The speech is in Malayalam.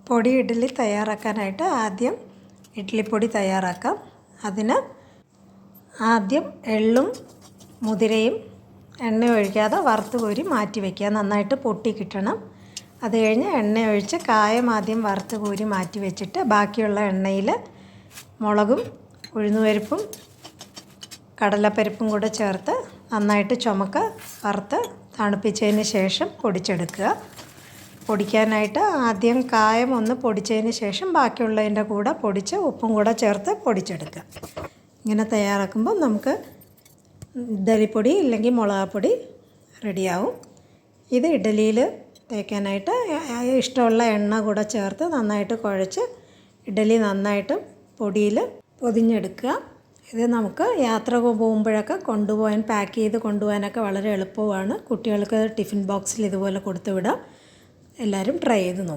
പൊടി ഇഡ്ഡലി തയ്യാറാക്കാനായിട്ട് ആദ്യം ഇഡ്ഡലിപ്പൊടി തയ്യാറാക്കാം. അതിന് ആദ്യം എള്ളും മുതിരയും എണ്ണ ഒഴിക്കാതെ വറുത്ത് കോരി മാറ്റി വയ്ക്കുക. നന്നായിട്ട് പൊട്ടി കിട്ടണം. അത് കഴിഞ്ഞ് എണ്ണ ഒഴിച്ച് കായം ആദ്യം വറുത്ത് കോരി മാറ്റി വെച്ചിട്ട് ബാക്കിയുള്ള എണ്ണയിൽ മുളകും ഉഴുന്നുപരിപ്പും കടലപ്പരിപ്പും കൂടെ ചേർത്ത് നന്നായിട്ട് ചുമക്ക് വറുത്ത് തണുപ്പിച്ചതിന് ശേഷം പൊടിച്ചെടുക്കുക. പൊടിക്കാനായിട്ട് ആദ്യം കായം ഒന്ന് പൊടിച്ചതിന് ശേഷം ബാക്കിയുള്ളതിൻ്റെ കൂടെ പൊടിച്ച് ഉപ്പും കൂടെ ചേർത്ത് പൊടിച്ചെടുക്കുക. ഇങ്ങനെ തയ്യാറാക്കുമ്പോൾ നമുക്ക് ഇഡ്ഡലിപ്പൊടി ഇല്ലെങ്കിൽ മുളകാപ്പൊടി റെഡിയാവും. ഇത് ഇഡ്ഡലിയിൽ തേക്കാനായിട്ട് ഇഷ്ടമുള്ള എണ്ണ കൂടെ ചേർത്ത് നന്നായിട്ട് കുഴച്ച് ഇഡ്ഡലി നന്നായിട്ട് പൊടിയിൽ പൊതിഞ്ഞെടുക്കുക. ഇത് നമുക്ക് യാത്ര പോകുമ്പോഴൊക്കെ കൊണ്ടുപോകാൻ പാക്ക് ചെയ്ത് കൊണ്ടുപോകാനൊക്കെ വളരെ എളുപ്പമാണ്. കുട്ടികൾക്ക് ടിഫിൻ ബോക്സിൽ ഇതുപോലെ കൊടുത്തു വിടാം. എല്ലാവരും ട്രൈ ചെയ്ത് നോക്കും.